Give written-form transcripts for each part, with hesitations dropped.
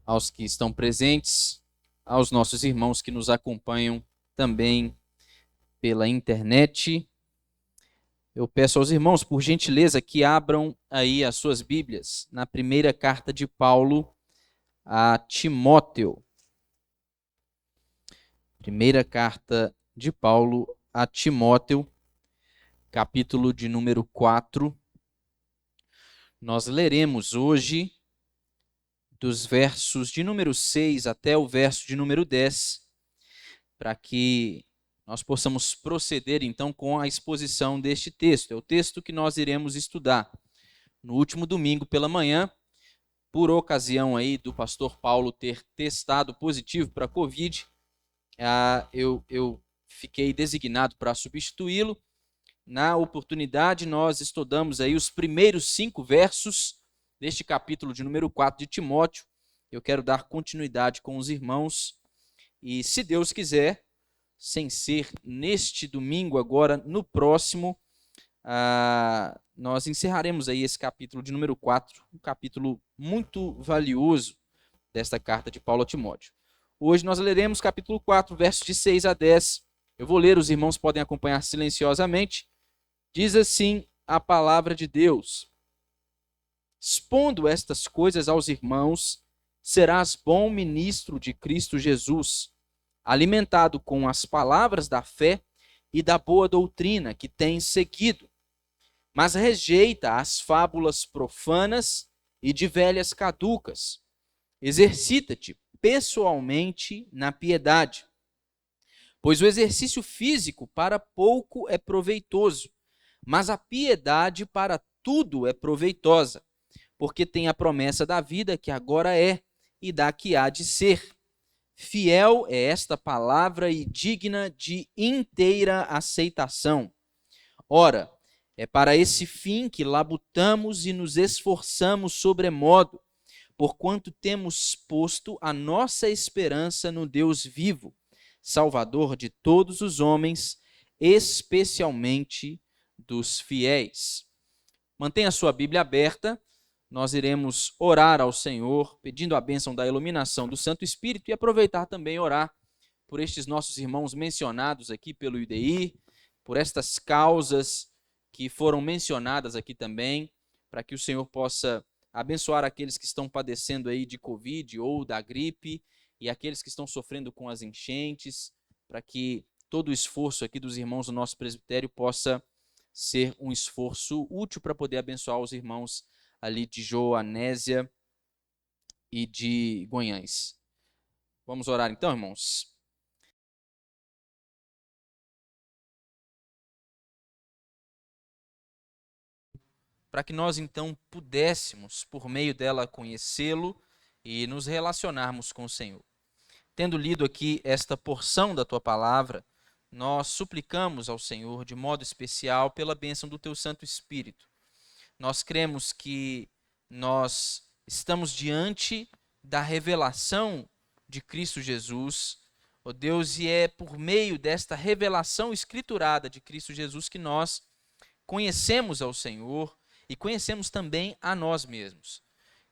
aos que estão presentes, aos nossos irmãos que nos acompanham também pela internet. Eu peço aos irmãos, por gentileza, que abram aí as suas Bíblias na primeira carta de Paulo a Timóteo. Primeira carta de Paulo a Timóteo, capítulo de número 4. Nós leremos hoje dos versos de número 6 até o verso de número 10, para que nós possamos proceder então com a exposição deste texto. É o texto que nós iremos estudar no último domingo pela manhã, por ocasião aí do pastor Paulo ter testado positivo para a Covid. Eu fiquei designado para substituí-lo. Na oportunidade, nós estudamos aí os primeiros 5 versos deste capítulo de número 4 de Timóteo. Eu quero dar continuidade com os irmãos e, se Deus quiser, sem ser neste domingo agora, no próximo, nós encerraremos aí esse capítulo de número 4, um capítulo muito valioso desta carta de Paulo a Timóteo. Hoje nós leremos capítulo 4, versos de 6 a 10. Eu vou ler, os irmãos podem acompanhar silenciosamente. Diz assim a palavra de Deus: expondo estas coisas aos irmãos, serás bom ministro de Cristo Jesus, alimentado com as palavras da fé e da boa doutrina que tens seguido. Mas rejeita as fábulas profanas e de velhas caducas. Exercita-te pessoalmente na piedade, pois o exercício físico para pouco é proveitoso, mas a piedade para tudo é proveitosa, porque tem a promessa da vida que agora é e da que há de ser. Fiel é esta palavra e digna de inteira aceitação. Ora, é para esse fim que labutamos e nos esforçamos sobremodo, porquanto temos posto a nossa esperança no Deus vivo, Salvador de todos os homens, especialmente dos fiéis. Mantenha a sua Bíblia aberta. Nós iremos orar ao Senhor, pedindo a bênção da iluminação do Santo Espírito e aproveitar também orar por estes nossos irmãos mencionados aqui pelo IDI, por estas causas que foram mencionadas aqui também, para que o Senhor possa abençoar aqueles que estão padecendo aí de Covid ou da gripe e aqueles que estão sofrendo com as enchentes, para que todo o esforço aqui dos irmãos do nosso presbitério possa ser um esforço útil para poder abençoar os irmãos ali de Joanésia e de Guanhães. Vamos orar então, irmãos? Para que nós então pudéssemos, por meio dela, conhecê-lo e nos relacionarmos com o Senhor. Tendo lido aqui esta porção da tua palavra, nós suplicamos ao Senhor de modo especial pela bênção do teu Santo Espírito. Nós cremos que nós estamos diante da revelação de Cristo Jesus, ó Deus, e é por meio desta revelação escriturada de Cristo Jesus que nós conhecemos ao Senhor e conhecemos também a nós mesmos.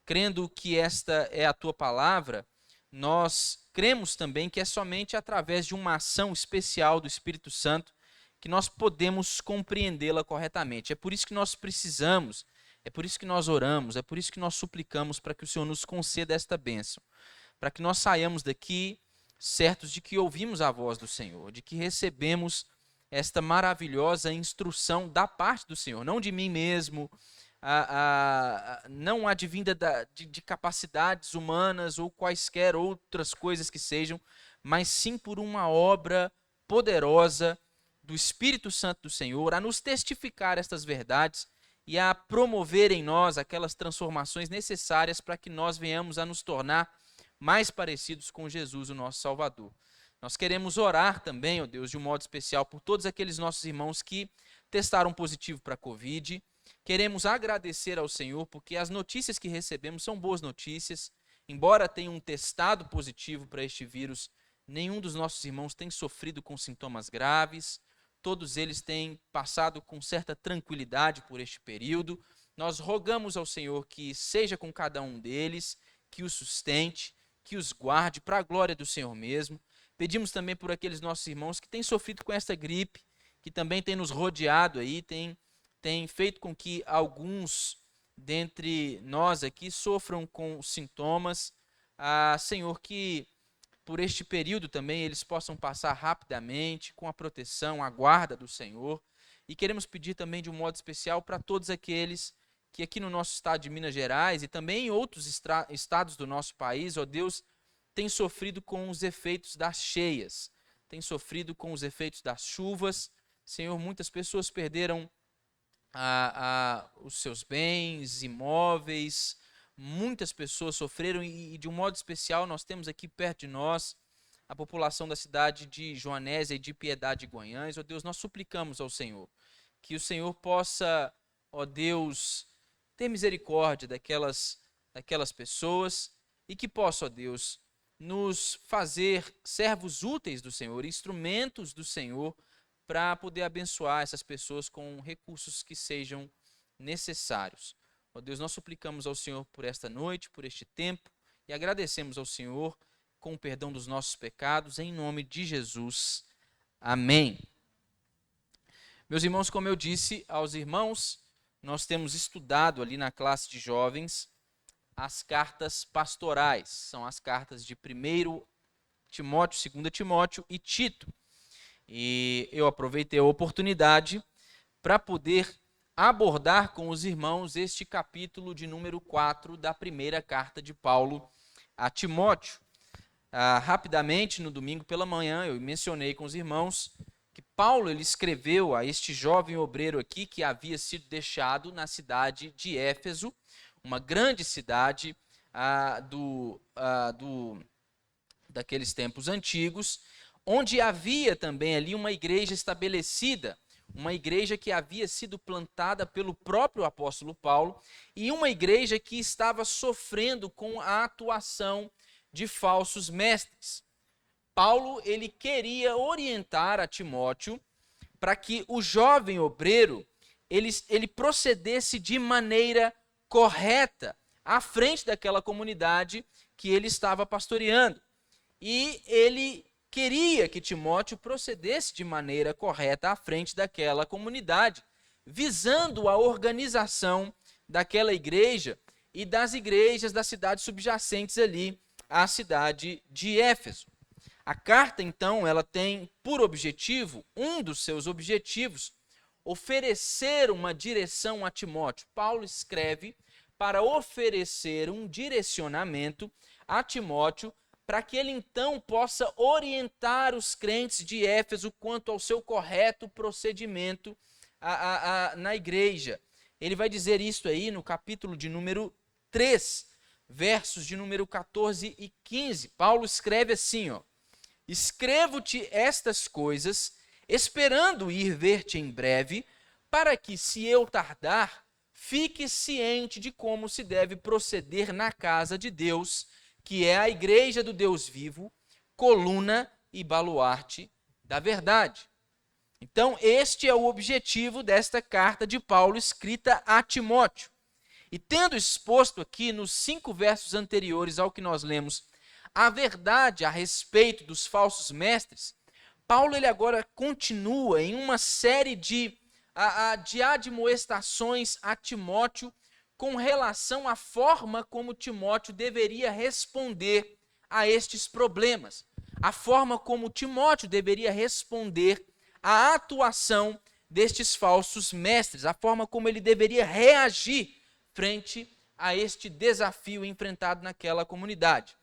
Crendo que esta é a tua palavra, nós cremos também que é somente através de uma ação especial do Espírito Santo que nós podemos compreendê-la corretamente. É por isso que nós precisamos, é por isso que nós oramos, é por isso que nós suplicamos para que o Senhor nos conceda esta bênção, para que nós saiamos daqui certos de que ouvimos a voz do Senhor, de que recebemos esta maravilhosa instrução da parte do Senhor, não de mim mesmo, não advinda de capacidades humanas ou quaisquer outras coisas que sejam, mas sim por uma obra poderosa do Espírito Santo do Senhor, a nos testificar estas verdades e a promover em nós aquelas transformações necessárias para que nós venhamos a nos tornar mais parecidos com Jesus, o nosso Salvador. Nós queremos orar também, ó Deus, de um modo especial por todos aqueles nossos irmãos que testaram positivo para a Covid. Queremos agradecer ao Senhor porque as notícias que recebemos são boas notícias. Embora tenham testado positivo para este vírus, nenhum dos nossos irmãos tem sofrido com sintomas graves. Todos eles têm passado com certa tranquilidade por este período. Nós rogamos ao Senhor que seja com cada um deles, que o sustente, que os guarde para a glória do Senhor mesmo. Pedimos também por aqueles nossos irmãos que têm sofrido com esta gripe, que também tem nos rodeado aí, tem feito com que alguns dentre nós aqui sofram com sintomas. Senhor, que por este período também eles possam passar rapidamente com a proteção, a guarda do Senhor. E queremos pedir também de um modo especial para todos aqueles que aqui no nosso estado de Minas Gerais e também em outros estados do nosso país, ó Deus, têm sofrido com os efeitos das cheias, têm sofrido com os efeitos das chuvas. Senhor, muitas pessoas perderam os seus bens, imóveis, muitas pessoas sofreram e de um modo especial nós temos aqui perto de nós a população da cidade de Joanésia e de Piedade de Guanhães. Ó Deus, nós suplicamos ao Senhor que o Senhor possa, ó Deus, ter misericórdia daquelas pessoas e que possa, ó Deus, nos fazer servos úteis do Senhor, instrumentos do Senhor, para poder abençoar essas pessoas com recursos que sejam necessários. Ó Deus, nós suplicamos ao Senhor por esta noite, por este tempo, e agradecemos ao Senhor com o perdão dos nossos pecados, em nome de Jesus. Amém. Meus irmãos, como eu disse aos irmãos, nós temos estudado ali na classe de jovens as cartas pastorais, são as cartas de 1 Timóteo, 2 Timóteo e Tito. E eu aproveitei a oportunidade para poder abordar com os irmãos este capítulo de número 4 da primeira carta de Paulo a Timóteo. Rapidamente, no domingo pela manhã, eu mencionei com os irmãos que Paulo ele escreveu a este jovem obreiro aqui que havia sido deixado na cidade de Éfeso, uma grande cidade daqueles tempos antigos, onde havia também ali uma igreja estabelecida, uma igreja que havia sido plantada pelo próprio apóstolo Paulo e uma igreja que estava sofrendo com a atuação de falsos mestres. Paulo ele queria orientar a Timóteo para que o jovem obreiro ele procedesse de maneira correta à frente daquela comunidade que ele estava pastoreando. E ele queria que Timóteo procedesse de maneira correta à frente daquela comunidade, visando a organização daquela igreja e das igrejas das cidades subjacentes ali à cidade de Éfeso. A carta, então, ela tem por objetivo, um dos seus objetivos, oferecer uma direção a Timóteo. Paulo escreve para oferecer um direcionamento a Timóteo para que ele então possa orientar os crentes de Éfeso quanto ao seu correto procedimento na igreja. Ele vai dizer isso aí no capítulo de número 3, versos de número 14 e 15. Paulo escreve assim, ó: escrevo-te estas coisas, esperando ir ver-te em breve, para que, se eu tardar, fiques ciente de como se deve proceder na casa de Deus, que é a igreja do Deus vivo, coluna e baluarte da verdade. Então, este é o objetivo desta carta de Paulo escrita a Timóteo. E tendo exposto aqui nos 5 versos anteriores ao que nós lemos, a verdade a respeito dos falsos mestres, Paulo ele agora continua em uma série de admoestações a Timóteo com relação à forma como Timóteo deveria responder a estes problemas, a forma como Timóteo deveria responder à atuação destes falsos mestres, a forma como ele deveria reagir frente a este desafio enfrentado naquela comunidade.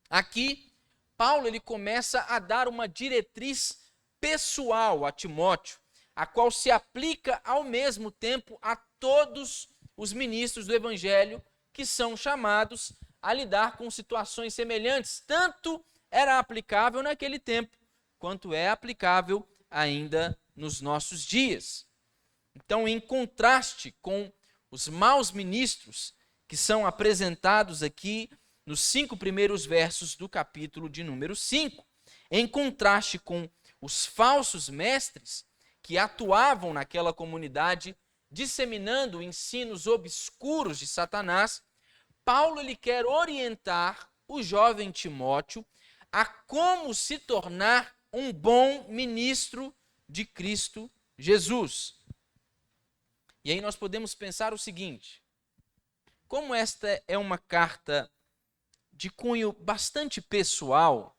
Aqui, Paulo ele começa a dar uma diretriz pessoal a Timóteo, a qual se aplica ao mesmo tempo a todos os ministros do evangelho que são chamados a lidar com situações semelhantes. Tanto era aplicável naquele tempo, quanto é aplicável ainda nos nossos dias. Então, em contraste com os maus ministros que são apresentados aqui nos 5 primeiros versos do capítulo de número 5, em contraste com os falsos mestres que atuavam naquela comunidade, disseminando ensinos obscuros de Satanás, Paulo ele quer orientar o jovem Timóteo a como se tornar um bom ministro de Cristo Jesus. E aí nós podemos pensar o seguinte: como esta é uma carta de cunho bastante pessoal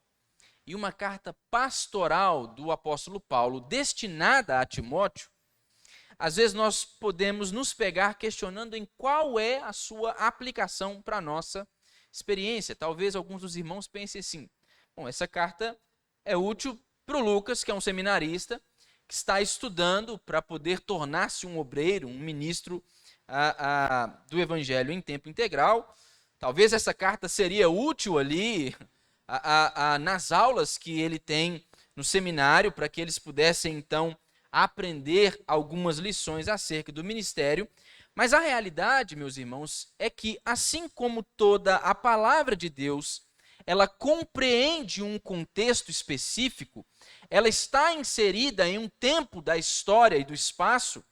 e uma carta pastoral do apóstolo Paulo destinada a Timóteo, às vezes nós podemos nos pegar questionando em qual é a sua aplicação para a nossa experiência. Talvez alguns dos irmãos pensem assim: bom, essa carta é útil para o Lucas, que é um seminarista, que está estudando para poder tornar-se um obreiro, um ministro do evangelho em tempo integral. Talvez essa carta seria útil ali nas aulas que ele tem no seminário, para que eles pudessem então aprender algumas lições acerca do ministério. Mas a realidade, meus irmãos, é que assim como toda a palavra de Deus, ela compreende um contexto específico, ela está inserida em um tempo da história e do espaço.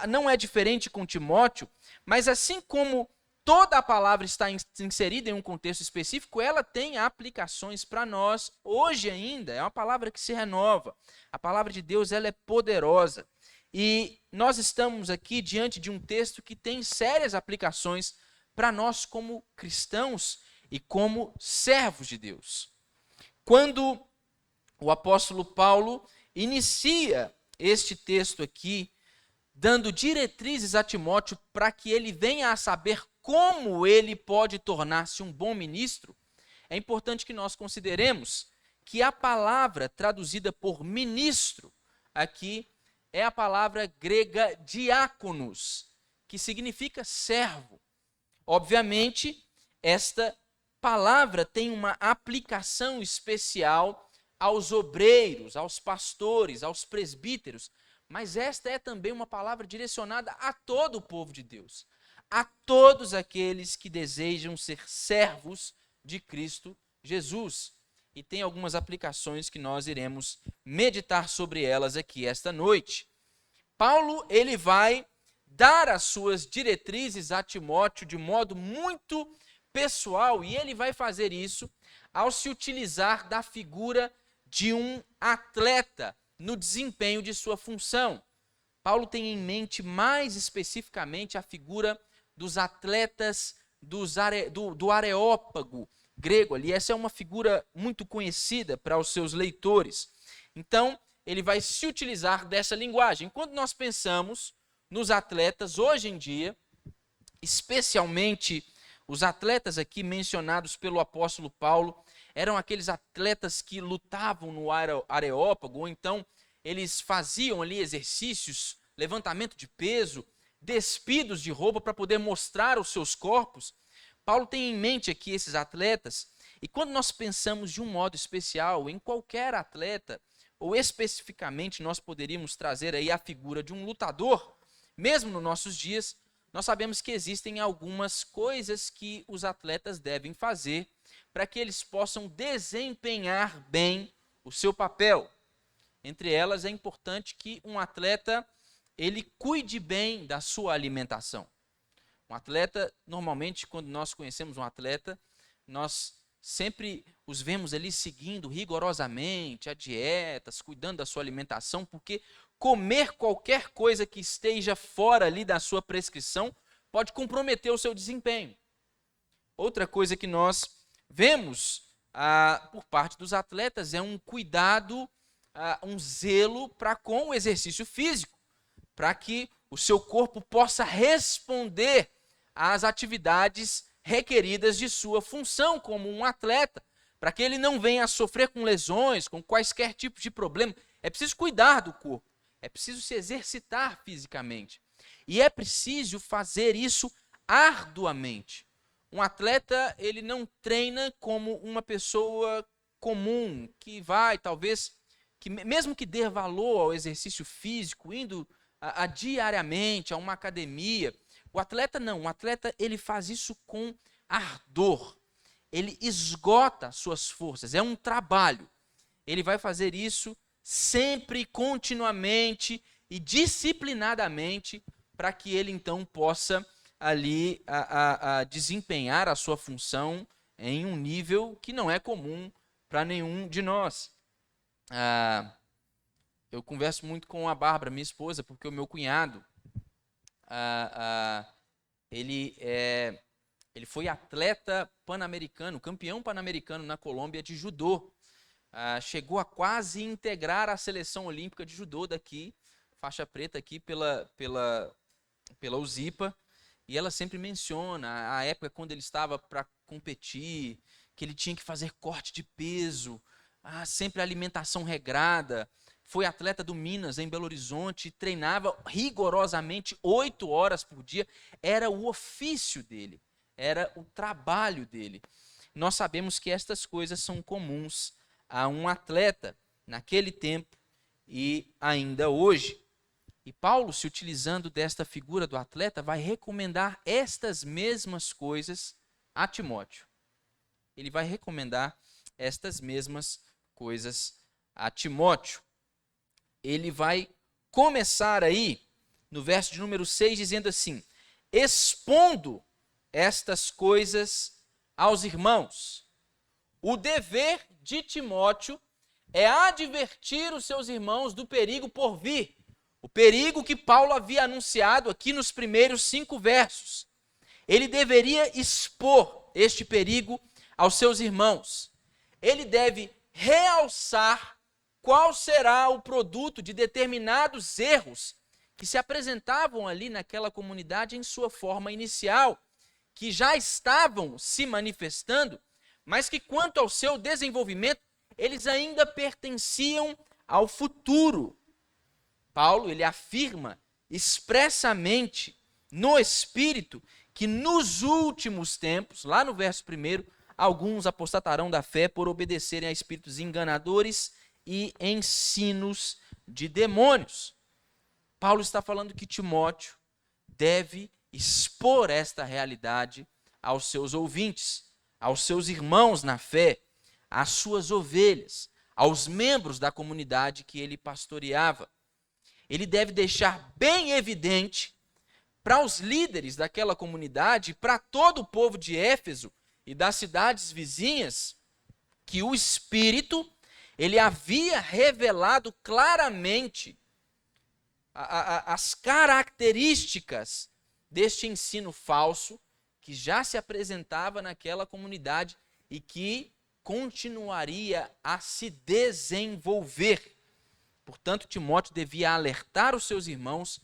Não é diferente com Timóteo, mas assim como toda a palavra está inserida em um contexto específico, ela tem aplicações para nós hoje ainda. É uma palavra que se renova. A palavra de Deus, ela é poderosa. E nós estamos aqui diante de um texto que tem sérias aplicações para nós como cristãos e como servos de Deus. Quando o apóstolo Paulo inicia este texto aqui, dando diretrizes a Timóteo para que ele venha a saber como ele pode tornar-se um bom ministro, é importante que nós consideremos que a palavra traduzida por ministro aqui é a palavra grega diáconos, que significa servo. Obviamente, esta palavra tem uma aplicação especial aos obreiros, aos pastores, aos presbíteros, mas esta é também uma palavra direcionada a todo o povo de Deus, a todos aqueles que desejam ser servos de Cristo Jesus. E tem algumas aplicações que nós iremos meditar sobre elas aqui esta noite. Paulo, ele vai dar as suas diretrizes a Timóteo de modo muito pessoal, e ele vai fazer isso ao se utilizar da figura de um atleta no desempenho de sua função. Paulo tem em mente mais especificamente a figura dos atletas do Areópago grego ali. Essa é uma figura muito conhecida para os seus leitores. Então, ele vai se utilizar dessa linguagem. Quando nós pensamos nos atletas hoje em dia, especialmente os atletas aqui mencionados pelo apóstolo Paulo, eram aqueles atletas que lutavam no Areópago, ou então eles faziam ali exercícios, levantamento de peso, despidos de roupa para poder mostrar os seus corpos. Paulo tem em mente aqui esses atletas, e quando nós pensamos de um modo especial em qualquer atleta, ou especificamente nós poderíamos trazer aí a figura de um lutador, mesmo nos nossos dias, nós sabemos que existem algumas coisas que os atletas devem fazer para que eles possam desempenhar bem o seu papel. Entre elas, é importante que um atleta ele cuide bem da sua alimentação. Um atleta, normalmente, quando nós conhecemos um atleta, nós sempre os vemos ali seguindo rigorosamente a dietas, cuidando da sua alimentação, porque comer qualquer coisa que esteja fora ali da sua prescrição pode comprometer o seu desempenho. Outra coisa que nós vemos por parte dos atletas é um cuidado, um zelo para com o exercício físico, para que o seu corpo possa responder às atividades requeridas de sua função como um atleta, para que ele não venha a sofrer com lesões, com quaisquer tipos de problema. É preciso cuidar do corpo, é preciso se exercitar fisicamente, e é preciso fazer isso arduamente. Um atleta, ele não treina como uma pessoa comum, que vai, talvez, que mesmo que dê valor ao exercício físico, indo diariamente a uma academia. O atleta não, o atleta ele faz isso com ardor, ele esgota suas forças, é um trabalho. Ele vai fazer isso sempre, continuamente e disciplinadamente, para que ele então possa ali desempenhar a sua função em um nível que não é comum para nenhum de nós. Eu converso muito com a Bárbara, minha esposa, porque o meu cunhado, ele foi atleta pan-americano, campeão pan-americano na Colômbia de judô. Chegou a quase integrar a seleção olímpica de judô daqui, faixa preta aqui pela USIPA, e ela sempre menciona a época quando ele estava para competir, que ele tinha que fazer corte de peso, sempre alimentação regrada. Foi atleta do Minas, em Belo Horizonte, treinava rigorosamente 8 horas por dia, era o ofício dele, era o trabalho dele. Nós sabemos que estas coisas são comuns a um atleta naquele tempo e ainda hoje. E Paulo, se utilizando desta figura do atleta, vai recomendar estas mesmas coisas a Timóteo. Ele vai recomendar estas mesmas coisas a Timóteo. Ele vai começar aí, no verso de número 6, dizendo assim: expondo estas coisas aos irmãos. O dever de Timóteo é advertir os seus irmãos do perigo por vir. O perigo que Paulo havia anunciado aqui nos primeiros 5 versos. Ele deveria expor este perigo aos seus irmãos. Ele deve realçar qual será o produto de determinados erros que se apresentavam ali naquela comunidade em sua forma inicial, que já estavam se manifestando, mas que quanto ao seu desenvolvimento, eles ainda pertenciam ao futuro. Paulo, ele afirma expressamente no Espírito que nos últimos tempos, lá no verso 1, alguns apostatarão da fé por obedecerem a espíritos enganadores e ensinos de demônios. Paulo está falando que Timóteo deve expor esta realidade aos seus ouvintes, aos seus irmãos na fé, às suas ovelhas, aos membros da comunidade que ele pastoreava. Ele deve deixar bem evidente para os líderes daquela comunidade, para todo o povo de Éfeso e das cidades vizinhas, que o Espírito, ele havia revelado claramente as características deste ensino falso que já se apresentava naquela comunidade e que continuaria a se desenvolver. Portanto, Timóteo devia alertar os seus irmãos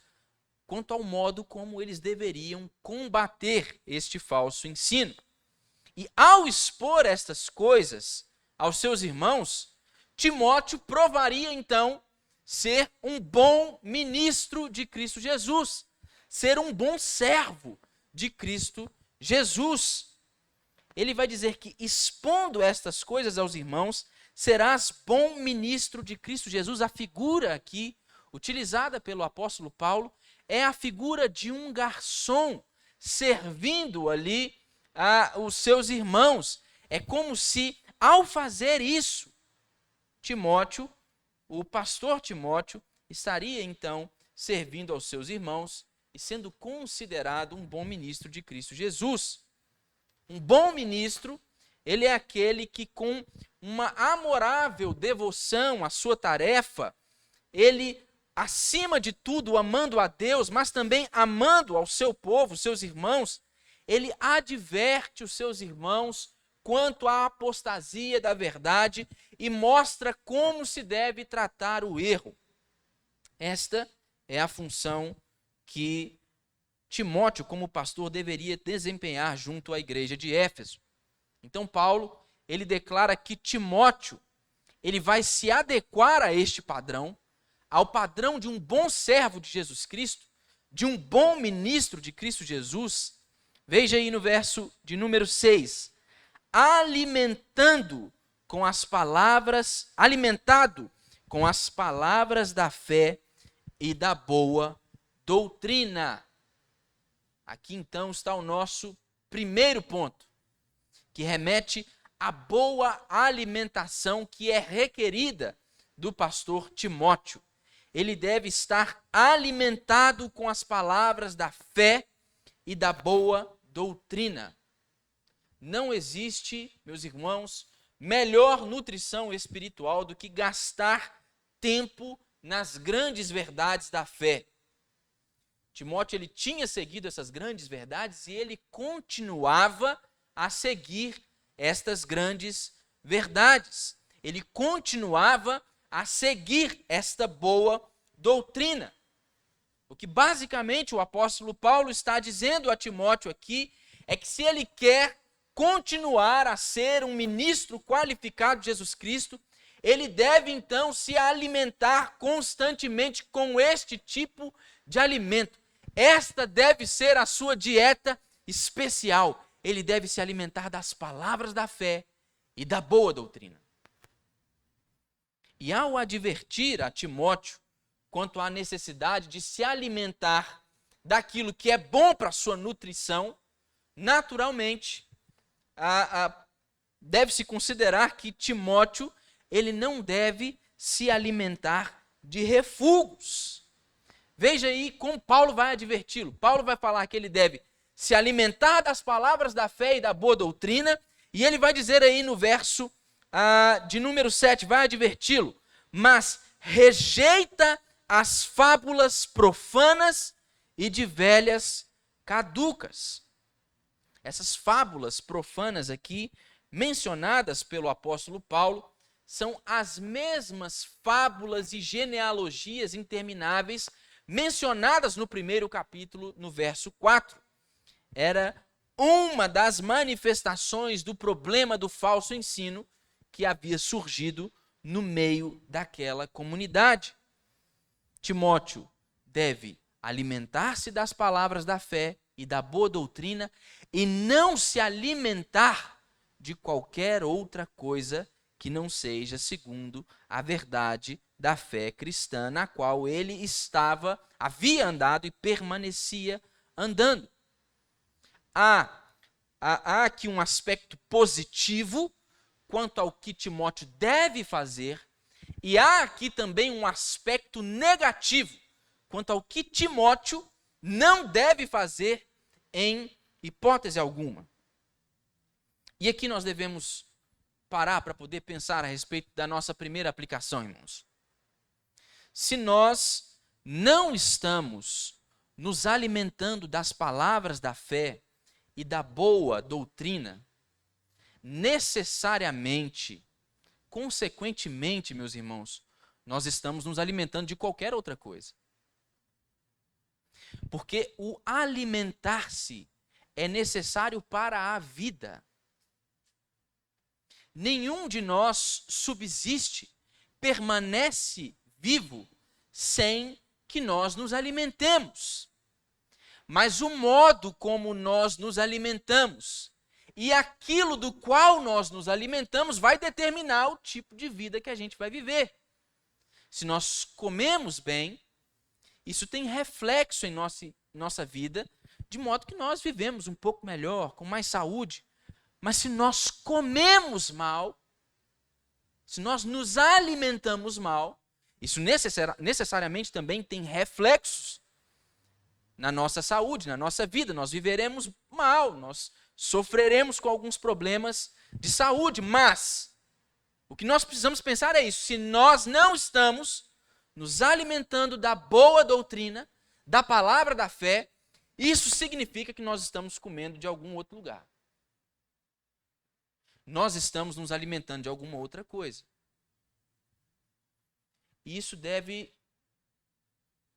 quanto ao modo como eles deveriam combater este falso ensino. E ao expor estas coisas aos seus irmãos, Timóteo provaria então ser um bom ministro de Cristo Jesus, ser um bom servo de Cristo Jesus. Ele vai dizer que, expondo estas coisas aos irmãos, serás bom ministro de Cristo Jesus. A figura aqui, utilizada pelo apóstolo Paulo, é a figura de um garçom servindo ali os seus irmãos. É como se, ao fazer isso, Timóteo, o pastor Timóteo, estaria então servindo aos seus irmãos e sendo considerado um bom ministro de Cristo Jesus. Um bom ministro, ele é aquele que, com uma amorável devoção à sua tarefa, ele, acima de tudo, amando a Deus, mas também amando ao seu povo, seus irmãos, ele adverte os seus irmãos quanto à apostasia da verdade e mostra como se deve tratar o erro. Esta é a função que Timóteo, como pastor, deveria desempenhar junto à igreja de Éfeso. Então, Paulo, ele declara que Timóteo, ele vai se adequar a este padrão, ao padrão de um bom servo de Jesus Cristo, de um bom ministro de Cristo Jesus. Veja aí no verso de número 6. Alimentado com as palavras da fé e da boa doutrina. Aqui então está o nosso primeiro ponto, que remete à boa alimentação que é requerida do pastor Timóteo. Ele deve estar alimentado com as palavras da fé e da boa doutrina. não existe, meus irmãos, melhor nutrição espiritual do que gastar tempo nas grandes verdades da fé. Timóteo, ele tinha seguido essas grandes verdades e ele continuava a seguir estas grandes verdades. Ele continuava a seguir esta boa doutrina. O que basicamente o apóstolo Paulo está dizendo a Timóteo aqui é que se ele quer continuar a ser um ministro qualificado de Jesus Cristo, ele deve então se alimentar constantemente com este tipo de alimento. Esta deve ser a sua dieta especial. Ele deve se alimentar das palavras da fé e da boa doutrina. E ao advertir a Timóteo quanto à necessidade de se alimentar daquilo que é bom para a sua nutrição, naturalmente, deve-se considerar que Timóteo, ele não deve se alimentar de refugos. Veja aí como Paulo vai adverti-lo. Paulo vai falar que ele deve se alimentar das palavras da fé e da boa doutrina, e ele vai dizer aí no verso de número 7, vai adverti-lo, mas rejeita as fábulas profanas e de velhas caducas. Essas fábulas profanas aqui, mencionadas pelo apóstolo Paulo, são as mesmas fábulas e genealogias intermináveis mencionadas no primeiro capítulo, no verso 4. Era uma das manifestações do problema do falso ensino que havia surgido no meio daquela comunidade. Timóteo deve alimentar-se das palavras da fé e da boa doutrina e não se alimentar de qualquer outra coisa que não seja segundo a verdade da fé cristã, na qual ele havia andado e permanecia andando. Há aqui um aspecto positivo quanto ao que Timóteo deve fazer, e há aqui também um aspecto negativo quanto ao que Timóteo não deve fazer em hipótese alguma. E aqui nós devemos parar para poder pensar a respeito da nossa primeira aplicação, irmãos. Se nós não estamos nos alimentando das palavras da fé e da boa doutrina, necessariamente, consequentemente, meus irmãos, nós estamos nos alimentando de qualquer outra coisa. Porque o alimentar-se é necessário para a vida. Nenhum de nós subsiste, permanece vivo, sem que nós nos alimentemos. Mas o modo como nós nos alimentamos e aquilo do qual nós nos alimentamos vai determinar o tipo de vida que a gente vai viver. Se nós comemos bem, isso tem reflexo em nossa vida, de modo que nós vivemos um pouco melhor, com mais saúde. Mas se nós comemos mal, se nós nos alimentamos mal, isso necessariamente também tem reflexos na nossa saúde, na nossa vida. Nós viveremos mal, nós sofreremos com alguns problemas de saúde, mas o que nós precisamos pensar é isso: se nós não estamos nos alimentando da boa doutrina, da palavra da fé, isso significa que nós estamos comendo de algum outro lugar. Nós estamos nos alimentando de alguma outra coisa. E isso deve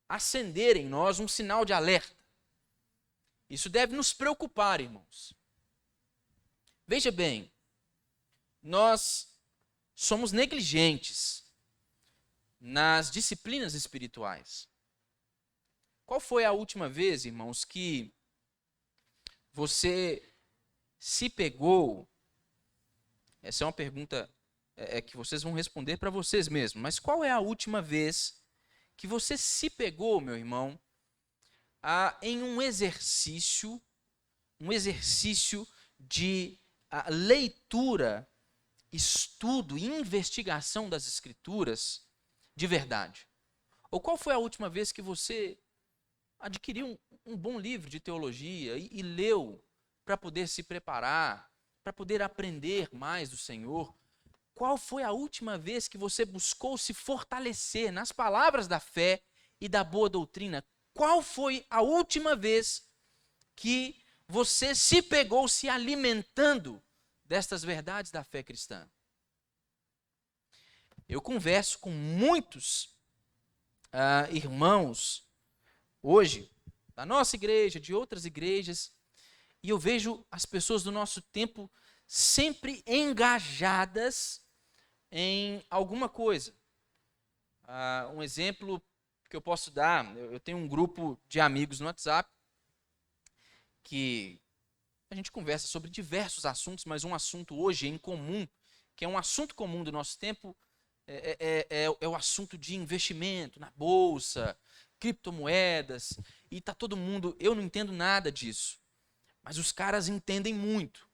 acender em nós um sinal de alerta. Isso deve nos preocupar, irmãos. Veja bem, nós somos negligentes nas disciplinas espirituais. Qual foi a última vez, irmãos, que você se pegou? Essa é uma pergunta que vocês vão responder para vocês mesmos. Mas qual é a última vez que você se pegou, meu irmão, em um exercício de leitura, estudo e investigação das Escrituras de verdade? Ou qual foi a última vez que você adquiriu um bom livro de teologia e leu para poder se preparar para poder aprender mais do Senhor, qual foi a última vez que você buscou se fortalecer nas palavras da fé e da boa doutrina? Qual foi a última vez que você se pegou se alimentando destas verdades da fé cristã? Eu converso com muitos irmãos hoje, da nossa igreja, de outras igrejas, e eu vejo as pessoas do nosso tempo sempre engajadas em alguma coisa. Um exemplo que eu posso dar, eu tenho um grupo de amigos no WhatsApp que a gente conversa sobre diversos assuntos, mas um assunto hoje em comum, que é um assunto comum do nosso tempo, é o assunto de investimento na bolsa, criptomoedas, e está todo mundo, eu não entendo nada disso, mas os caras entendem muito,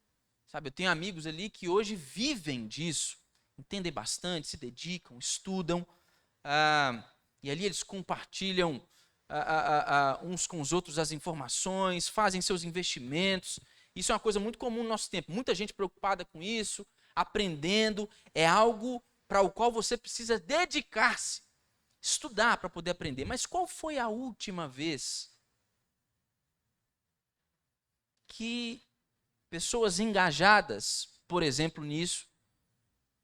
sabe? Eu tenho amigos ali que hoje vivem disso, entendem bastante, se dedicam, estudam, e ali eles compartilham uns com os outros as informações, fazem seus investimentos. Isso é uma coisa muito comum no nosso tempo, muita gente preocupada com isso, aprendendo, é algo para o qual você precisa dedicar-se, estudar para poder aprender. Mas qual foi a última vez que pessoas engajadas, por exemplo, nisso,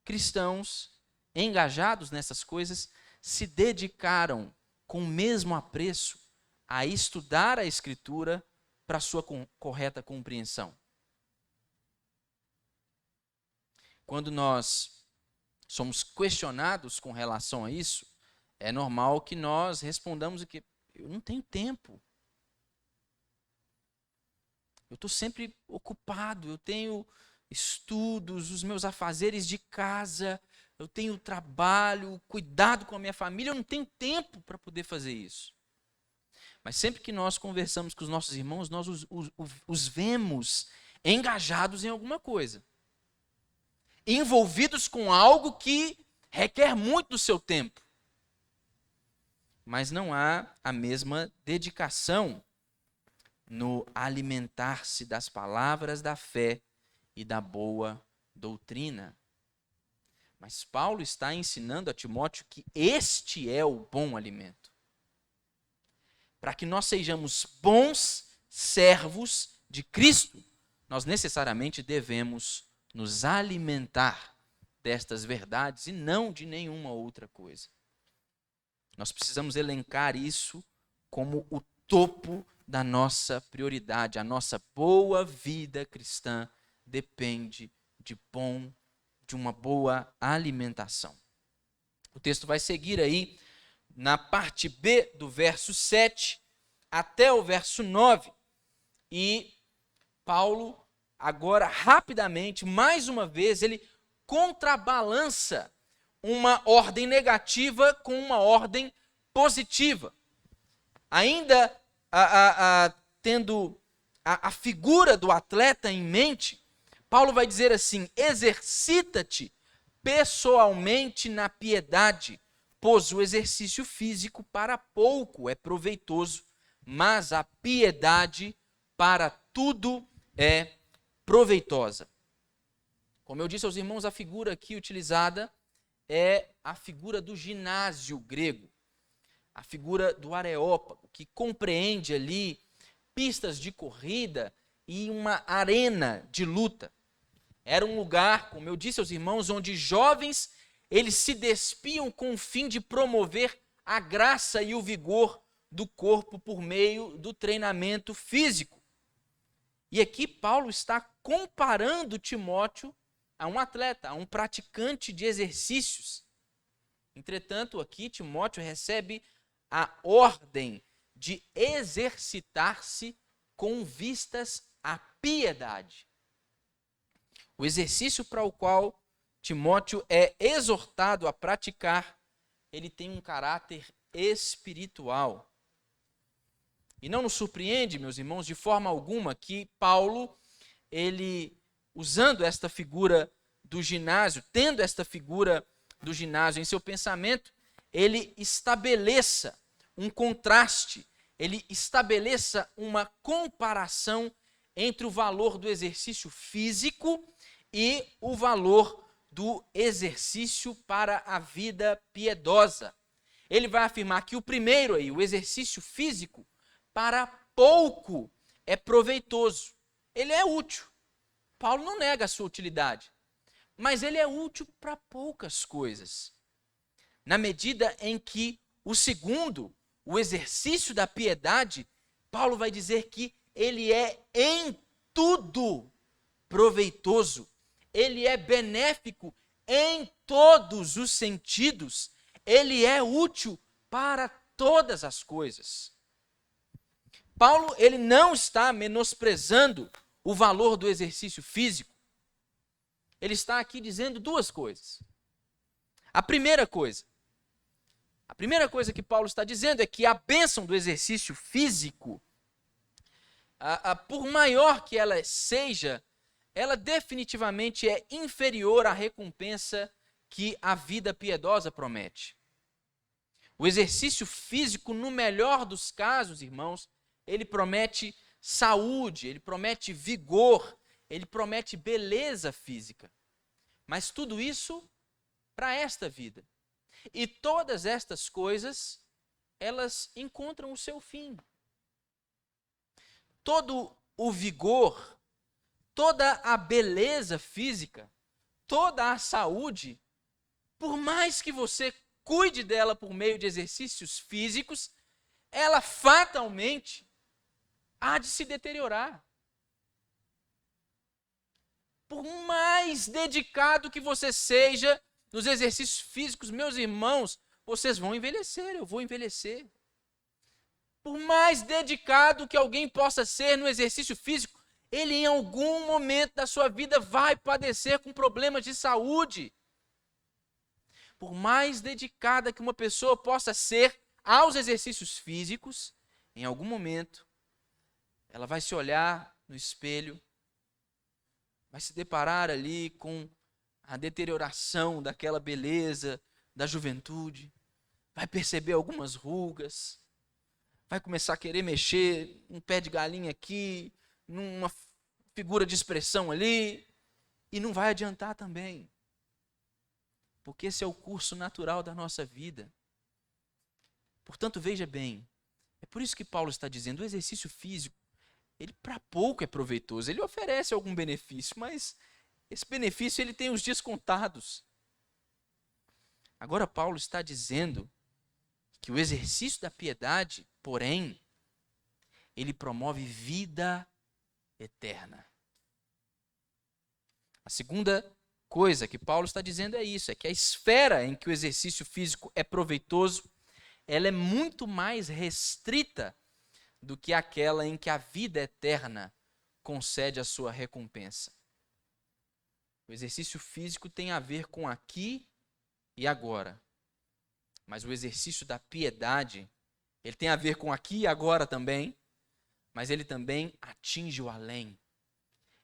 cristãos engajados nessas coisas, se dedicaram com o mesmo apreço a estudar a Escritura para sua correta compreensão? Quando nós somos questionados com relação a isso, é normal que nós respondamos que eu não tenho tempo. Eu estou sempre ocupado, eu tenho estudos, os meus afazeres de casa, eu tenho trabalho, cuidado com a minha família, eu não tenho tempo para poder fazer isso. Mas sempre que nós conversamos com os nossos irmãos, nós os vemos engajados em alguma coisa, envolvidos com algo que requer muito do seu tempo. Mas não há a mesma dedicação no alimentar-se das palavras da fé e da boa doutrina. Mas Paulo está ensinando a Timóteo que este é o bom alimento. Para que nós sejamos bons servos de Cristo, nós necessariamente devemos nos alimentar destas verdades e não de nenhuma outra coisa. Nós precisamos elencar isso como o topo da nossa prioridade. A nossa boa vida cristã depende de uma boa alimentação. O texto vai seguir aí na parte B do verso 7 até o verso 9. E Paulo, agora rapidamente, mais uma vez, ele contrabalança uma ordem negativa com uma ordem positiva. Ainda tendo a figura do atleta em mente, Paulo vai dizer assim: exercita-te pessoalmente na piedade, pois o exercício físico para pouco é proveitoso, mas a piedade para tudo é proveitosa. Como eu disse aos irmãos, a figura aqui utilizada é a figura do ginásio grego, a figura do areópago, que compreende ali pistas de corrida e uma arena de luta. Era um lugar, como eu disse aos irmãos, onde jovens eles se despiam com o fim de promover a graça e o vigor do corpo por meio do treinamento físico. E aqui Paulo está comparando Timóteo a um atleta, a um praticante de exercícios. Entretanto, aqui Timóteo recebe a ordem de exercitar-se com vistas à piedade. O exercício para o qual Timóteo é exortado a praticar, ele tem um caráter espiritual. E não nos surpreende, meus irmãos, de forma alguma, que Paulo, ele, usando esta figura do ginásio, tendo esta figura do ginásio em seu pensamento, ele estabeleça um contraste, ele estabeleça uma comparação entre o valor do exercício físico e o valor do exercício para a vida piedosa. Ele vai afirmar que o primeiro aí, o exercício físico, para pouco é proveitoso. Ele é útil. Paulo não nega a sua utilidade, mas ele é útil para poucas coisas. Na medida em que o segundo, o exercício da piedade, Paulo vai dizer que ele é em tudo proveitoso. Ele é benéfico em todos os sentidos. Ele é útil para todas as coisas. Paulo, ele não está menosprezando o valor do exercício físico. Ele está aqui dizendo duas coisas. A primeira coisa que Paulo está dizendo é que a bênção do exercício físico, por maior que ela seja, ela definitivamente é inferior à recompensa que a vida piedosa promete. O exercício físico, no melhor dos casos, irmãos, ele promete saúde, ele promete vigor, ele promete beleza física. Mas tudo isso para esta vida. E todas estas coisas, elas encontram o seu fim. Todo o vigor, toda a beleza física, toda a saúde, por mais que você cuide dela por meio de exercícios físicos, ela fatalmente há de se deteriorar. Por mais dedicado que você seja nos exercícios físicos, meus irmãos, vocês vão envelhecer, eu vou envelhecer. Por mais dedicado que alguém possa ser no exercício físico, ele em algum momento da sua vida vai padecer com problemas de saúde. Por mais dedicada que uma pessoa possa ser aos exercícios físicos, em algum momento, ela vai se olhar no espelho, vai se deparar ali com a deterioração daquela beleza da juventude, vai perceber algumas rugas, vai começar a querer mexer um pé de galinha aqui, numa figura de expressão ali, e não vai adiantar também. Porque esse é o curso natural da nossa vida. Portanto, veja bem, é por isso que Paulo está dizendo, o exercício físico, ele para pouco é proveitoso, ele oferece algum benefício, mas esse benefício ele tem os dias contados. Agora Paulo está dizendo que o exercício da piedade, porém, ele promove vida eterna. A segunda coisa que Paulo está dizendo é isso, é que a esfera em que o exercício físico é proveitoso, ela é muito mais restrita do que aquela em que a vida eterna concede a sua recompensa. O exercício físico tem a ver com aqui e agora. Mas o exercício da piedade, ele tem a ver com aqui e agora também, mas ele também atinge o além.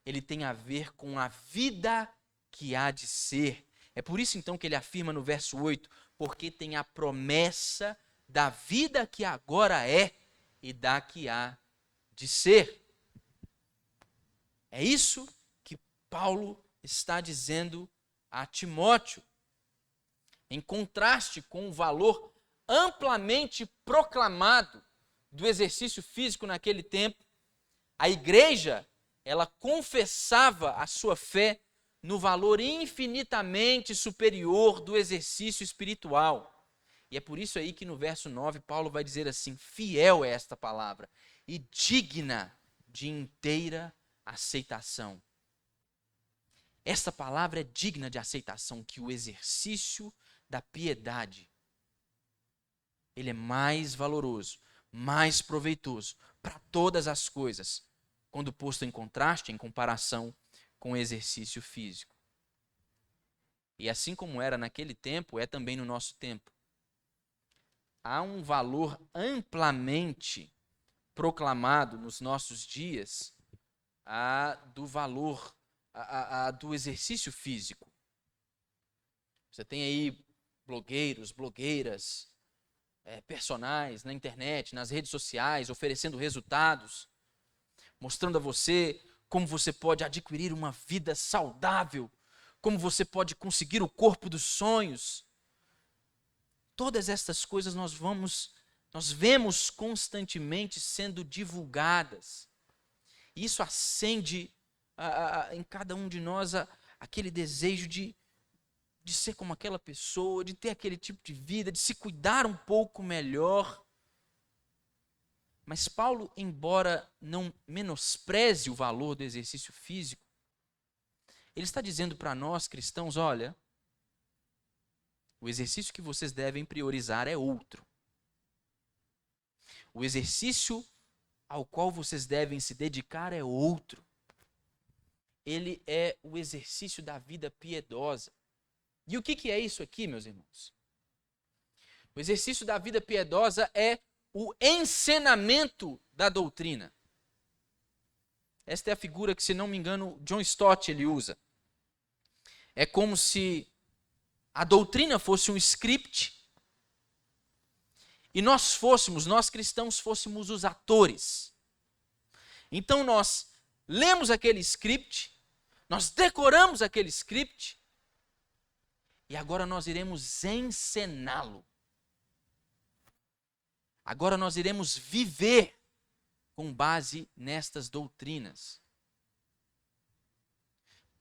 Ele tem a ver com a vida que há de ser. É por isso então que ele afirma no verso 8, porque tem a promessa da vida que agora é e da que há de ser. É isso que Paulo está dizendo a Timóteo. Em contraste com o valor amplamente proclamado do exercício físico naquele tempo, a igreja, ela confessava a sua fé no valor infinitamente superior do exercício espiritual. E é por isso aí que no verso 9 Paulo vai dizer assim, fiel é esta palavra e digna de inteira aceitação. Esta palavra é digna de aceitação, que o exercício da piedade, ele é mais valoroso, mais proveitoso para todas as coisas, quando posto em contraste, em comparação com o exercício físico. E assim como era naquele tempo, é também no nosso tempo. Há um valor amplamente proclamado nos nossos dias do valor do exercício físico. Você tem aí blogueiros, blogueiras, personagens na internet, nas redes sociais, oferecendo resultados, mostrando a você como você pode adquirir uma vida saudável, como você pode conseguir o corpo dos sonhos. Todas estas coisas nós vemos constantemente sendo divulgadas. Isso acende em cada um de nós aquele desejo de ser como aquela pessoa, de ter aquele tipo de vida, de se cuidar um pouco melhor. Mas Paulo, embora não menospreze o valor do exercício físico, ele está dizendo para nós cristãos, olha, o exercício que vocês devem priorizar é outro. O exercício ao qual vocês devem se dedicar é outro. Ele é o exercício da vida piedosa. E o que é isso aqui, meus irmãos? O exercício da vida piedosa é o ensinamento da doutrina. Esta é a figura que, se não me engano, John Stott ele usa. É como se a doutrina fosse um script e nós cristãos, fôssemos os atores. Então nós lemos aquele script, nós decoramos aquele script e agora nós iremos encená-lo. Agora nós iremos viver com base nestas doutrinas.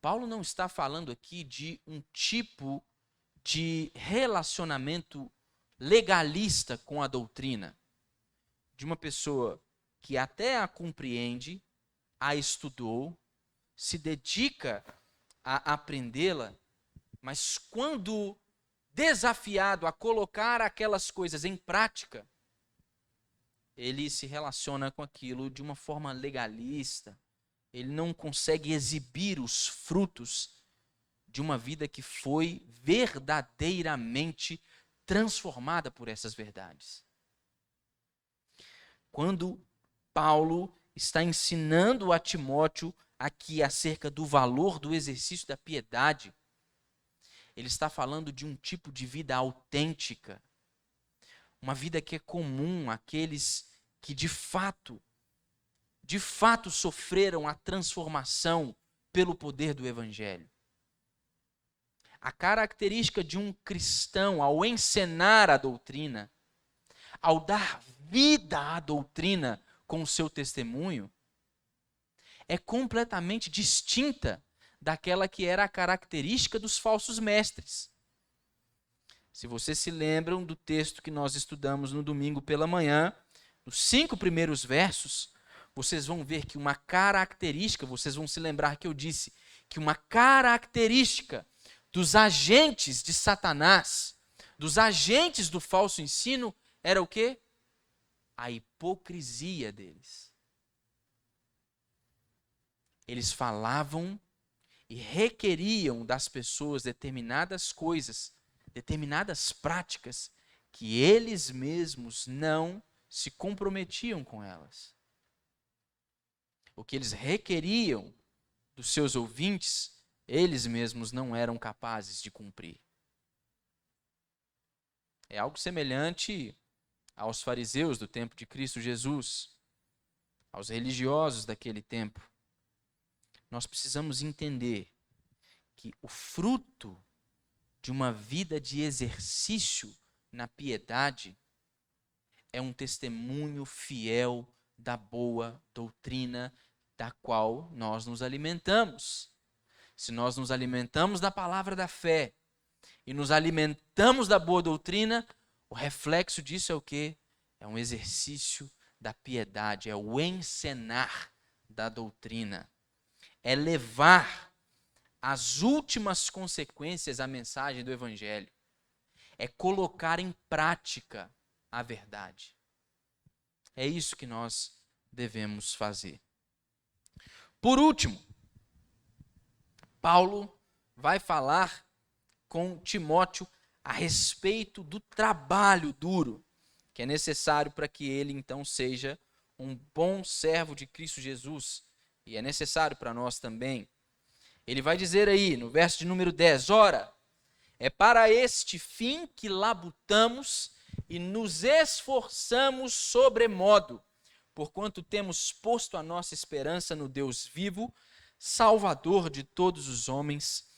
Paulo não está falando aqui de um tipo de relacionamento legalista com a doutrina, de uma pessoa que até a compreende, a estudou, se dedica a aprendê-la, mas quando desafiado a colocar aquelas coisas em prática, ele se relaciona com aquilo de uma forma legalista. Ele não consegue exibir os frutos de uma vida que foi verdadeiramente transformada por essas verdades. Quando Paulo está ensinando a Timóteo aqui acerca do valor do exercício da piedade, ele está falando de um tipo de vida autêntica, uma vida que é comum àqueles que de fato sofreram a transformação pelo poder do Evangelho. A característica de um cristão ao encenar a doutrina, ao dar vida à doutrina com o seu testemunho, é completamente distinta daquela que era a característica dos falsos mestres. Se vocês se lembram do texto que nós estudamos no domingo pela manhã, nos 5 primeiros versos, vocês vão ver que uma característica, vocês vão se lembrar que eu disse que uma característica dos agentes de Satanás, dos agentes do falso ensino, era o quê? A hipocrisia deles. Eles falavam e requeriam das pessoas determinadas coisas, determinadas práticas, que eles mesmos não se comprometiam com elas. O que eles requeriam dos seus ouvintes, eles mesmos não eram capazes de cumprir. É algo semelhante aos fariseus do tempo de Cristo Jesus, aos religiosos daquele tempo. Nós precisamos entender que o fruto de uma vida de exercício na piedade é um testemunho fiel da boa doutrina da qual nós nos alimentamos. Se nós nos alimentamos da palavra da fé e nos alimentamos da boa doutrina, o reflexo disso é o quê? É um exercício da piedade, é o encenar da doutrina. É levar às últimas consequências a mensagem do Evangelho. É colocar em prática a verdade. É isso que nós devemos fazer. Por último, Paulo vai falar com Timóteo a respeito do trabalho duro que é necessário para que ele então seja um bom servo de Cristo Jesus, e é necessário para nós também. Ele vai dizer aí no verso de número 10, ora, é para este fim que labutamos e nos esforçamos sobremodo, porquanto temos posto a nossa esperança no Deus vivo, Salvador de todos os homens,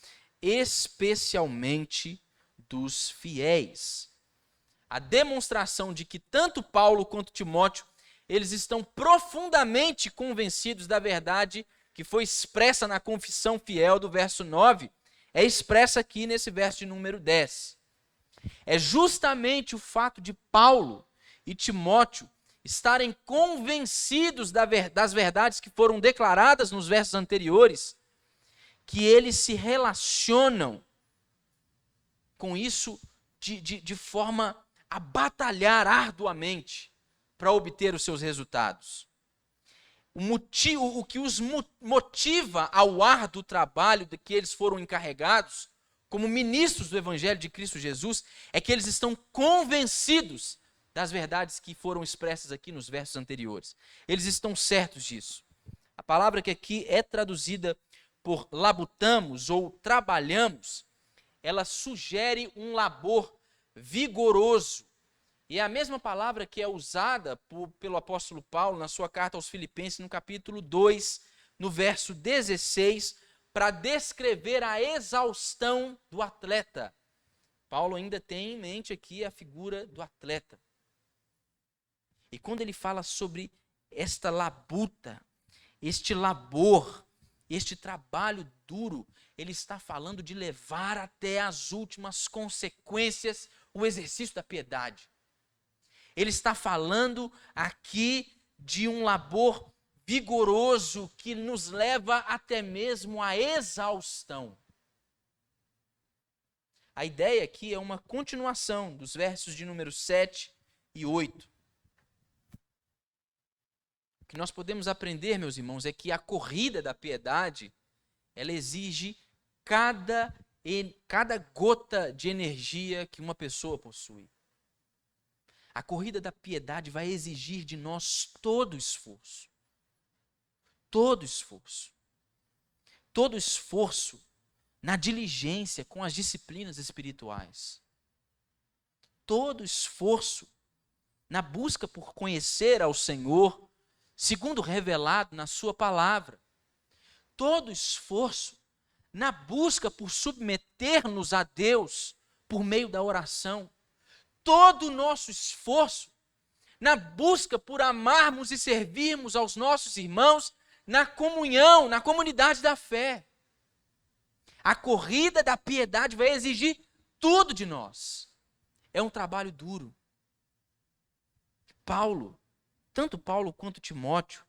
especialmente dos fiéis. A demonstração de que tanto Paulo quanto Timóteo, eles estão profundamente convencidos da verdade que foi expressa na confissão fiel do verso 9, é expressa aqui nesse verso de número 10. É justamente o fato de Paulo e Timóteo estarem convencidos das verdades que foram declaradas nos versos anteriores, que eles se relacionam com isso de forma a batalhar arduamente para obter os seus resultados. O que os motiva ao árduo trabalho de que eles foram encarregados, como ministros do Evangelho de Cristo Jesus, é que eles estão convencidos das verdades que foram expressas aqui nos versos anteriores. Eles estão certos disso. A palavra que aqui é traduzida por labutamos ou trabalhamos, ela sugere um labor vigoroso. E é a mesma palavra que é usada pelo apóstolo Paulo na sua carta aos Filipenses, no capítulo 2, no verso 16, para descrever a exaustão do atleta. Paulo ainda tem em mente aqui a figura do atleta. E quando ele fala sobre esta labuta, este labor, este trabalho duro, ele está falando de levar até as últimas consequências o exercício da piedade. Ele está falando aqui de um labor vigoroso que nos leva até mesmo à exaustão. A ideia aqui é uma continuação dos versos de número 7 e 8. O que nós podemos aprender, meus irmãos, é que a corrida da piedade, ela exige cada gota de energia que uma pessoa possui. A corrida da piedade vai exigir de nós todo esforço. Todo esforço. Todo esforço na diligência com as disciplinas espirituais. Todo esforço na busca por conhecer ao Senhor, segundo revelado na sua palavra. Todo esforço na busca por submeter-nos a Deus por meio da oração. Todo o nosso esforço na busca por amarmos e servirmos aos nossos irmãos na comunhão, na comunidade da fé. A corrida da piedade vai exigir tudo de nós. É um trabalho duro. Paulo, tanto Paulo quanto Timóteo,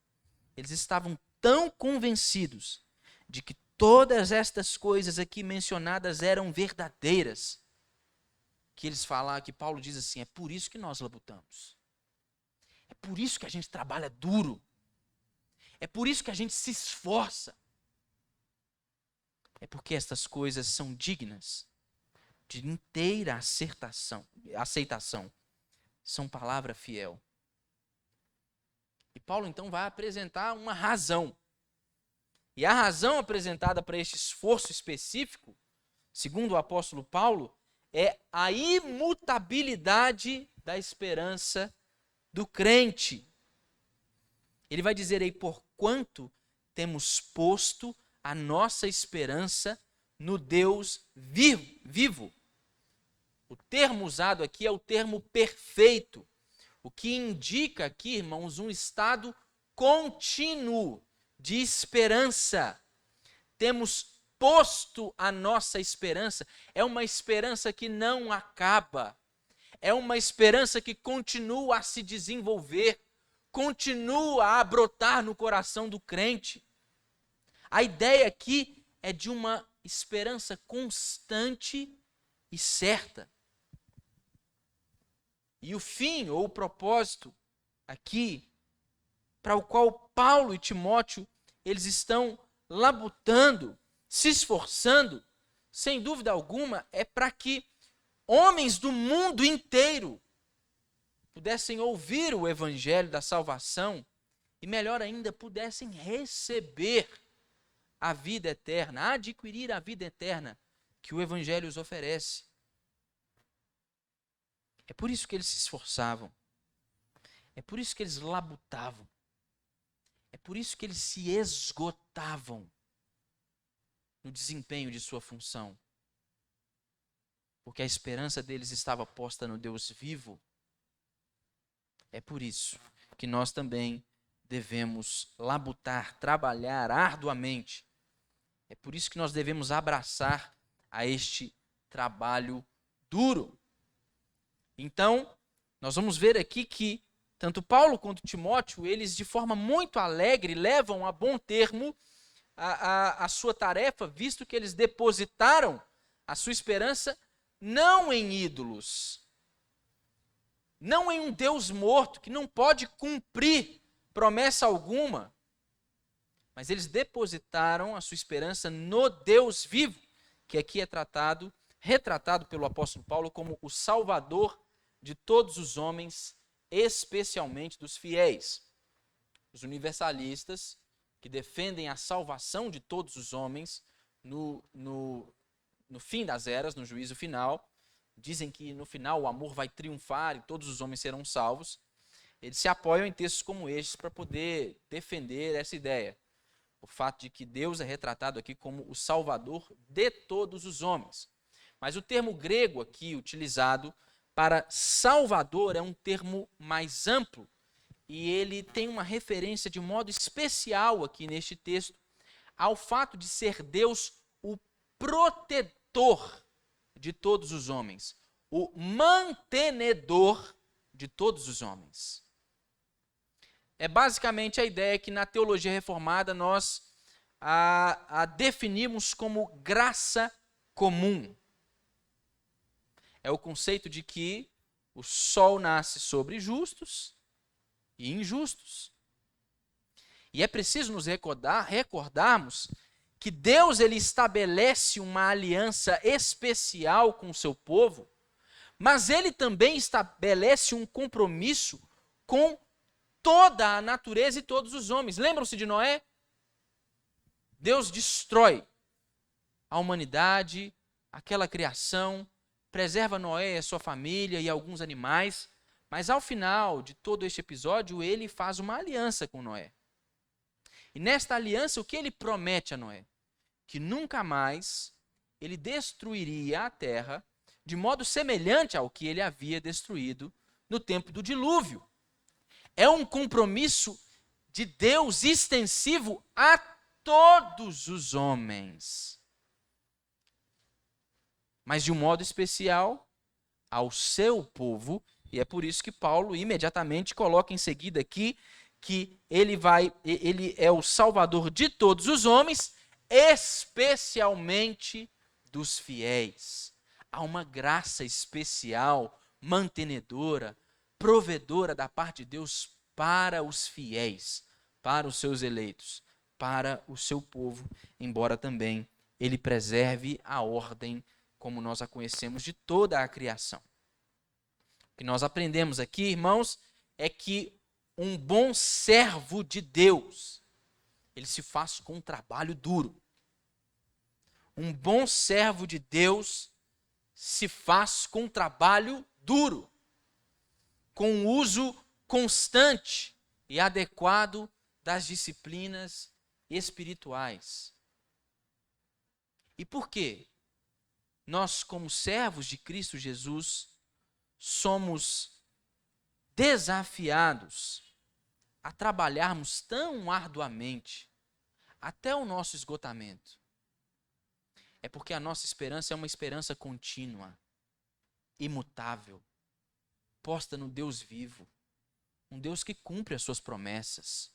eles estavam tão convencidos de que todas estas coisas aqui mencionadas eram verdadeiras, que eles falam, que Paulo diz assim, é por isso que nós labutamos. É por isso que a gente trabalha duro. É por isso que a gente se esforça. É porque estas coisas são dignas de inteira aceitação. São palavra fiel. E Paulo então vai apresentar uma razão. E a razão apresentada para este esforço específico, segundo o apóstolo Paulo, é a imutabilidade da esperança do crente. Ele vai dizer aí, porquanto temos posto a nossa esperança no Deus vivo. O termo usado aqui é o termo perfeito, o que indica aqui, irmãos, um estado contínuo de esperança. Temos posto a nossa esperança, é uma esperança que não acaba, é uma esperança que continua a se desenvolver, continua a brotar no coração do crente. A ideia aqui é de uma esperança constante e certa. E o fim ou o propósito aqui, para o qual Paulo e Timóteo, eles estão labutando, se esforçando, sem dúvida alguma, é para que homens do mundo inteiro pudessem ouvir o evangelho da salvação e, melhor ainda, pudessem receber a vida eterna, adquirir a vida eterna que o evangelho os oferece. É por isso que eles se esforçavam. É por isso que eles labutavam. É por isso que eles se esgotavam no desempenho de sua função. Porque a esperança deles estava posta no Deus vivo. É por isso que nós também devemos labutar, trabalhar arduamente. É por isso que nós devemos abraçar a este trabalho duro. Então, nós vamos ver aqui que tanto Paulo quanto Timóteo, eles de forma muito alegre levam a bom termo a sua tarefa, visto que eles depositaram a sua esperança não em ídolos, não em um Deus morto que não pode cumprir promessa alguma, mas eles depositaram a sua esperança no Deus vivo, que aqui é retratado pelo apóstolo Paulo como o Salvador de todos os homens, especialmente dos fiéis. Os universalistas, que defendem a salvação de todos os homens no fim das eras, no juízo final, dizem que no final o amor vai triunfar e todos os homens serão salvos. Eles se apoiam em textos como estes para poder defender essa ideia. O fato de que Deus é retratado aqui como o Salvador de todos os homens. Mas o termo grego aqui utilizado para Salvador é um termo mais amplo e ele tem uma referência de modo especial aqui neste texto ao fato de ser Deus o protetor de todos os homens, o mantenedor de todos os homens. É basicamente a ideia que na teologia reformada nós a definimos como graça comum. É o conceito de que o sol nasce sobre justos e injustos. E é preciso nos recordarmos que Deus ele estabelece uma aliança especial com o seu povo, mas ele também estabelece um compromisso com toda a natureza e todos os homens. Lembram-se de Noé? Deus destrói a humanidade, aquela criação, preserva Noé e a sua família e alguns animais, mas ao final de todo este episódio, ele faz uma aliança com Noé. E nesta aliança, o que ele promete a Noé? Que nunca mais ele destruiria a terra de modo semelhante ao que ele havia destruído no tempo do dilúvio. É um compromisso de Deus extensivo a todos os homens, mas de um modo especial ao seu povo, e é por isso que Paulo imediatamente coloca em seguida aqui que ele é o Salvador de todos os homens, especialmente dos fiéis. Há uma graça especial, mantenedora, provedora da parte de Deus para os fiéis, para os seus eleitos, para o seu povo, embora também ele preserve a ordem como nós a conhecemos de toda a criação. O que nós aprendemos aqui, irmãos, é que um bom servo de Deus, ele se faz com um trabalho duro. Um bom servo de Deus se faz com um trabalho duro, com o uso constante e adequado das disciplinas espirituais. E por quê? Nós, como servos de Cristo Jesus, somos desafiados a trabalharmos tão arduamente até o nosso esgotamento. É porque a nossa esperança é uma esperança contínua, imutável, posta no Deus vivo, um Deus que cumpre as suas promessas,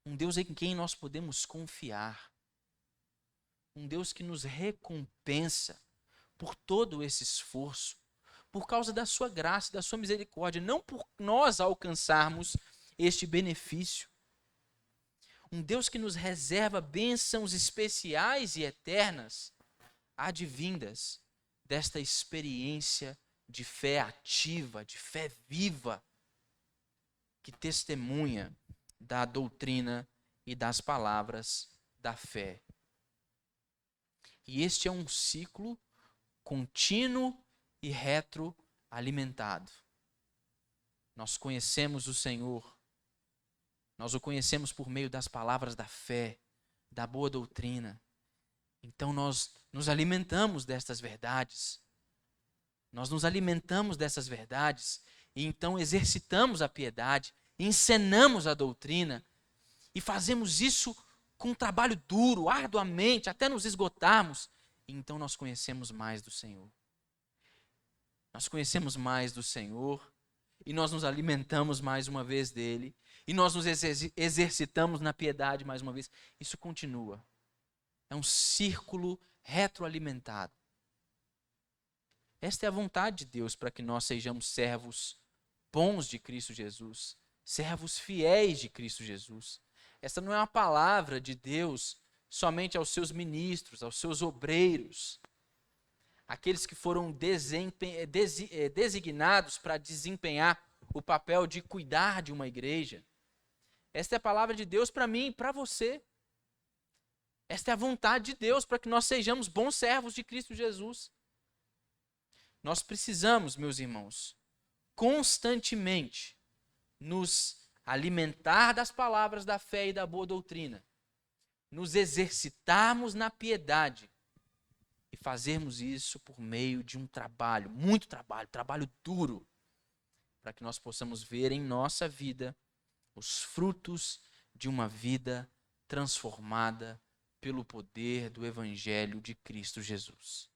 um Deus em quem nós podemos confiar, um Deus que nos recompensa por todo esse esforço, por causa da sua graça e da sua misericórdia, não por nós alcançarmos este benefício. Um Deus que nos reserva bênçãos especiais e eternas, advindas desta experiência de fé ativa, de fé viva, que testemunha da doutrina e das palavras da fé. E este é um ciclo contínuo e retroalimentado. Nós conhecemos o Senhor, Nós o conhecemos por meio das palavras da fé, da boa doutrina. Então nós nos alimentamos destas verdades. Nós nos alimentamos dessas verdades e então exercitamos a piedade, encenamos a doutrina e fazemos isso com um trabalho duro, arduamente, até nos esgotarmos. E então nós conhecemos mais do Senhor. Nós conhecemos mais do Senhor e nós nos alimentamos mais uma vez dele e nós nos exercitamos na piedade mais uma vez. Isso continua. É um círculo retroalimentado. Esta é a vontade de Deus para que nós sejamos servos bons de Cristo Jesus, servos fiéis de Cristo Jesus. Esta não é uma palavra de Deus somente aos seus ministros, aos seus obreiros, aqueles que foram designados para desempenhar o papel de cuidar de uma igreja. Esta é a palavra de Deus para mim e para você. Esta é a vontade de Deus para que nós sejamos bons servos de Cristo Jesus. Nós precisamos, meus irmãos, constantemente nos alimentar das palavras da fé e da boa doutrina, nos exercitarmos na piedade e fazermos isso por meio de um trabalho, muito trabalho duro, para que nós possamos ver em nossa vida os frutos de uma vida transformada pelo poder do Evangelho de Cristo Jesus.